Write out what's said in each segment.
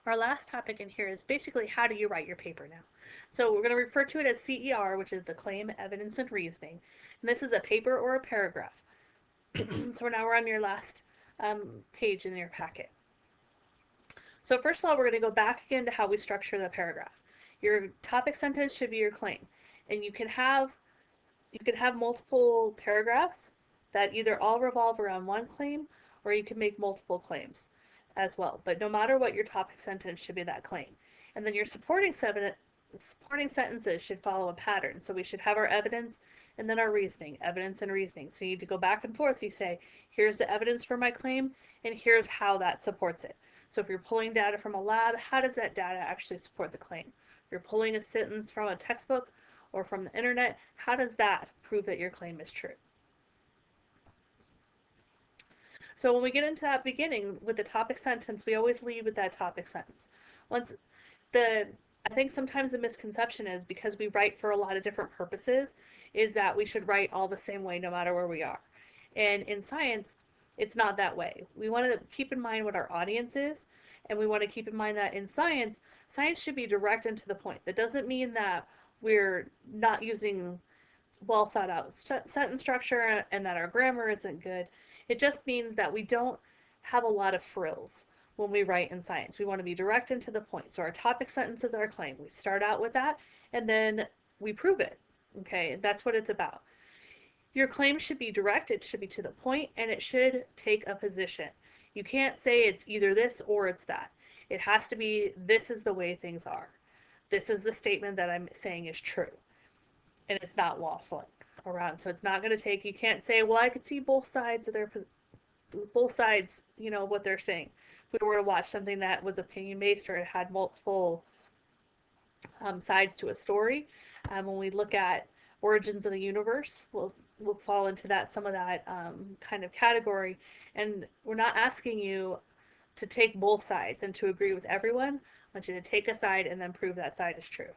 Our last topic in here is basically how do you write your paper now. So we're going to refer to it as CER, which is the claim, evidence, and reasoning. And this is a paper or a paragraph. So now we're on your last page in your packet. So first of all, we're going to go back again to how we structure the paragraph. Your topic sentence should be your claim, and you can have multiple paragraphs that either all revolve around one claim, or you can make multiple claims as well. But no matter what, your topic sentence should be that claim. And then your supporting sentences should follow a pattern. So we should have our evidence and then our reasoning, evidence and reasoning. So you need to go back and forth. You say, here's the evidence for my claim, and here's how that supports it. So if you're pulling data from a lab, how does that data actually support the claim? If you're pulling a sentence from a textbook or from the internet, how does that prove that your claim is true? So when we get into that beginning with the topic sentence, we always lead with that topic sentence. Once the I think sometimes the misconception is because we write for a lot of different purposes, is that we should write all the same way no matter where we are. And in science, it's not that way. We want to keep in mind what our audience is, and we want to keep in mind that in science, science should be direct and to the point. That doesn't mean that we're not using well thought out sentence structure and that our grammar isn't good. It just means that we don't have a lot of frills when we write in science. We want to be direct and to the point. So our topic sentence is our claim. We start out with that and then we prove it. Okay, that's what it's about. Your claim should be direct, it should be to the point, and it should take a position. You can't say it's either this or it's that. It has to be, this is the way things are. This is the statement that I'm saying is true. And it's not waffling around. So it's not going to take, you can't say, well, I could see both sides of both sides, what they're saying. If we were to watch something that was opinion based or it had multiple sides to a story, when we look at origins of the universe, we'll fall into some of that kind of category. And we're not asking you to take both sides and to agree with everyone. I want you to take a side and then prove that side is true.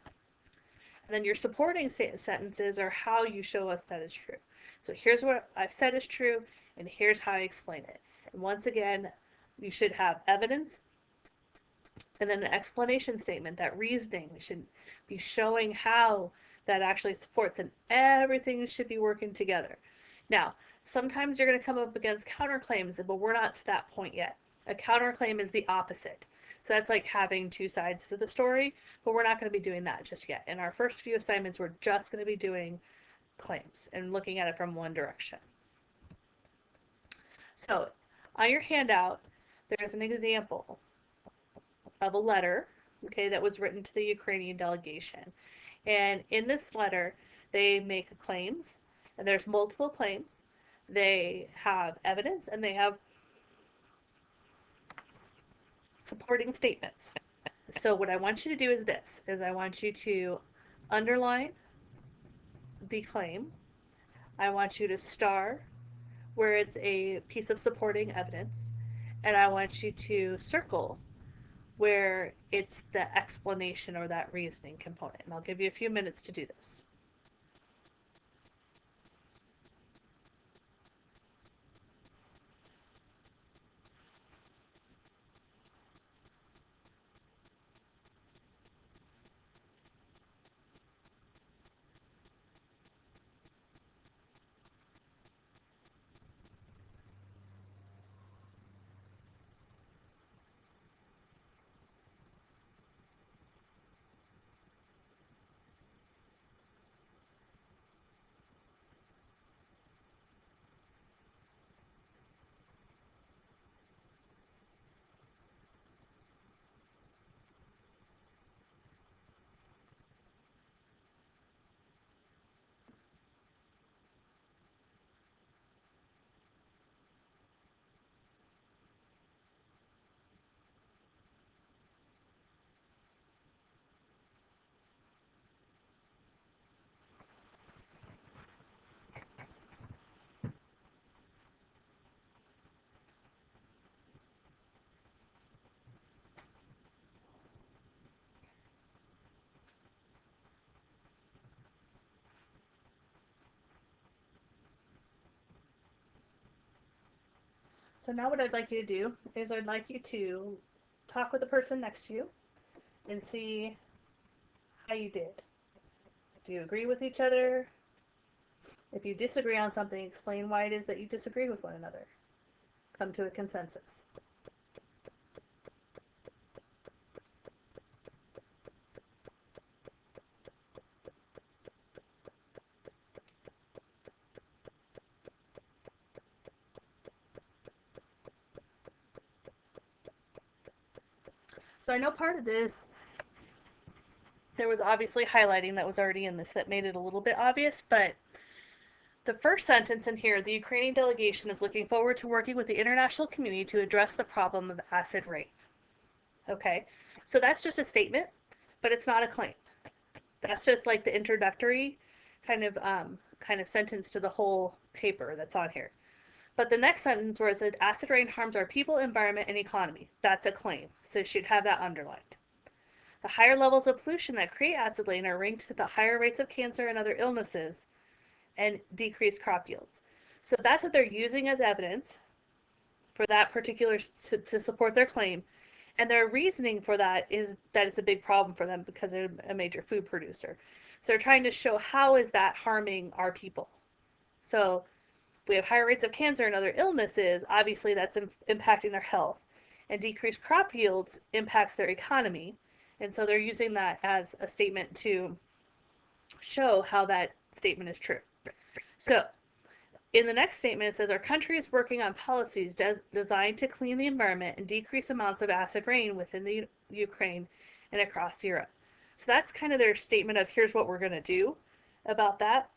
And then your supporting sentences are how you show us that is true. So here's what I've said is true, and here's how I explain it. And once again, you should have evidence, and then an explanation statement, that reasoning. We should be showing how that actually supports, and everything should be working together. Now, sometimes you're going to come up against counterclaims, but we're not to that point yet. A counterclaim is the opposite. So that's like having two sides to the story, but we're not going to be doing that just yet. In our first few assignments, we're just going to be doing claims and looking at it from one direction. So on your handout, there's an example of a letter, okay, that was written to the Ukrainian delegation. And in this letter, they make claims, and there's multiple claims. They have evidence, and they have supporting statements. So what I want you to do is this, is I want you to underline the claim. I want you to star where it's a piece of supporting evidence, and I want you to circle where it's the explanation or that reasoning component. And I'll give you a few minutes to do this. So now what I'd like you to do is I'd like you to talk with the person next to you and see how you did. Do you agree with each other? If you disagree on something, explain why it is that you disagree with one another. Come to a consensus. So I know part of this, there was obviously highlighting that was already in this that made it a little bit obvious, but the first sentence in here, the Ukrainian delegation is looking forward to working with the international community to address the problem of acid rain. Okay, so that's just a statement, but it's not a claim. That's just like the introductory kind of sentence to the whole paper that's on here. But the next sentence where it said acid rain harms our people, environment, and economy, that's a claim. So you should have that underlined. The higher levels of pollution that create acid rain are linked to the higher rates of cancer and other illnesses and decreased crop yields. So that's what they're using as evidence for that particular, to support their claim. And their reasoning for that is that it's a big problem for them because they're a major food producer. So they're trying to show how is that harming our people. So we have higher rates of cancer and other illnesses, obviously that's impacting their health. And decreased crop yields impacts their economy. And so they're using that as a statement to show how that statement is true. So in the next statement, it says our country is working on policies designed to clean the environment and decrease amounts of acid rain within the Ukraine and across Europe. So that's kind of their statement of here's what we're going to do about that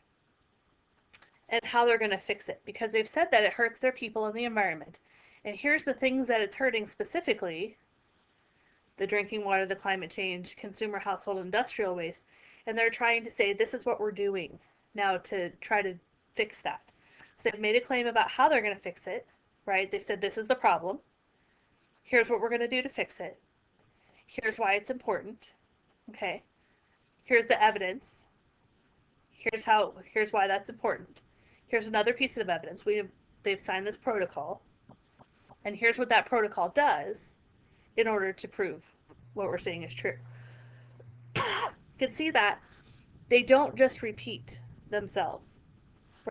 and how they're going to fix it, because they've said that it hurts their people and the environment. And here's the things that it's hurting specifically: the drinking water, the climate change, consumer, household, industrial waste. And they're trying to say this is what we're doing now to try to fix that. So they've made a claim about how they're going to fix it, right? They've said this is the problem. Here's what we're going to do to fix it. Here's why it's important. Okay. Here's the evidence. Here's why that's important. Here's another piece of evidence. They've signed this protocol. And here's what that protocol does in order to prove what we're saying is true. You can see that they don't just repeat themselves,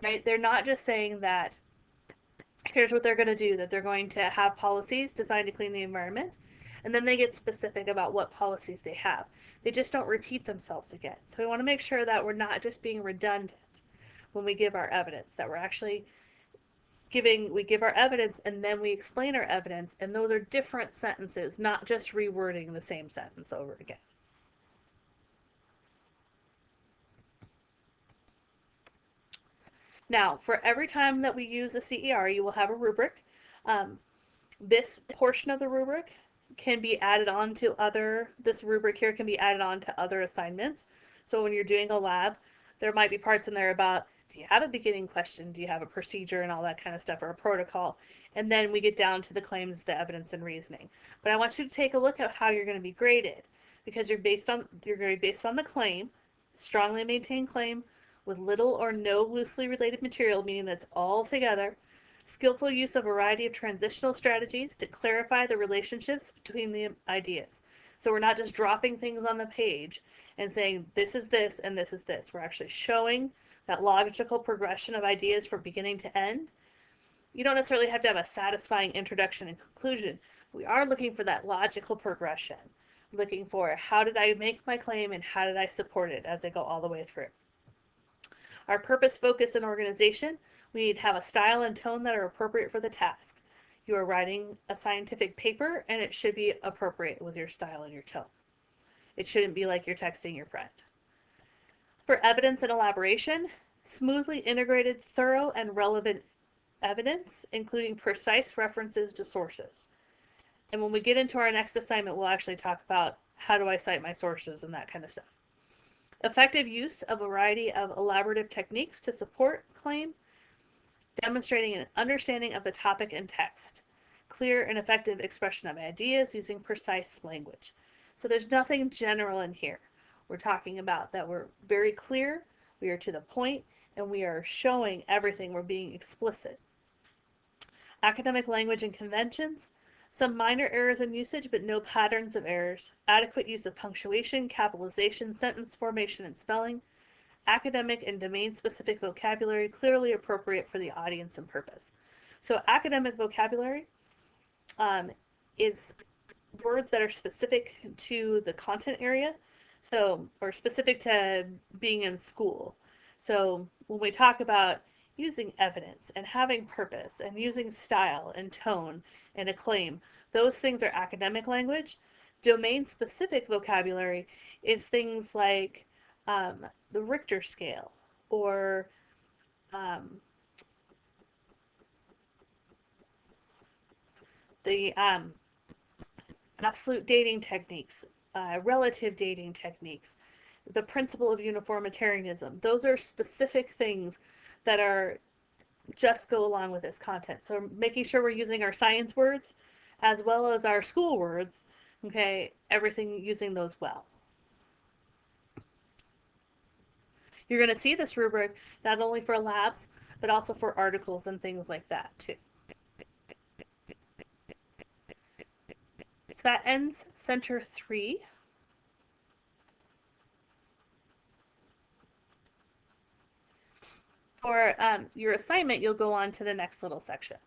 right? They're not just saying that here's what they're going to do, that they're going to have policies designed to clean the environment, and then they get specific about what policies they have. They just don't repeat themselves again. So we want to make sure that we're not just being redundant when we give our evidence, that we're actually we give our evidence and then we explain our evidence, and those are different sentences, not just rewording the same sentence over again. Now, for every time that we use the CER, you will have a rubric. This portion of the rubric can be added on to this rubric here can be added on to other assignments. So when you're doing a lab, there might be parts in there about, do you have a beginning question? Do you have a procedure and all that kind of stuff, or a protocol? And then we get down to the claims, the evidence, and reasoning. But I want you to take a look at how you're going to be graded, because you're going to be based on the claim, strongly maintained claim with little or no loosely related material, meaning that's all together, skillful use of a variety of transitional strategies to clarify the relationships between the ideas. So we're not just dropping things on the page and saying this is this and this is this. We're actually showing that logical progression of ideas from beginning to end. You don't necessarily have to have a satisfying introduction and conclusion. We are looking for that logical progression, looking for how did I make my claim and how did I support it as I go all the way through. Our purpose, focus, and organization. We need to have a style and tone that are appropriate for the task. You are writing a scientific paper, and it should be appropriate with your style and your tone. It shouldn't be like you're texting your friend. For evidence and elaboration, smoothly integrated, thorough, and relevant evidence, including precise references to sources. And when we get into our next assignment, we'll actually talk about how do I cite my sources and that kind of stuff. Effective use of a variety of elaborative techniques to support claim, demonstrating an understanding of the topic and text. Clear and effective expression of ideas using precise language. So there's nothing general in here. We're talking about that we're very clear, we are to the point, and we are showing everything. We're being explicit. Academic language and conventions. Some minor errors in usage, but no patterns of errors. Adequate use of punctuation, capitalization, sentence formation, and spelling. Academic and domain-specific vocabulary clearly appropriate for the audience and purpose. So academic vocabulary is words that are specific to the content area, so or specific to being in school. So when we talk about using evidence and having purpose and using style and tone and acclaim, those things are academic language. Domain specific vocabulary is things like the Richter scale or um, the absolute dating techniques, relative dating techniques, the principle of uniformitarianism. Those are specific things that are just go along with this content. So making sure we're using our science words as well as our school words, okay, everything using those well. You're going to see this rubric not only for labs, but also for articles and things like that too. So that ends Center 3. For your assignment, you'll go on to the next little section.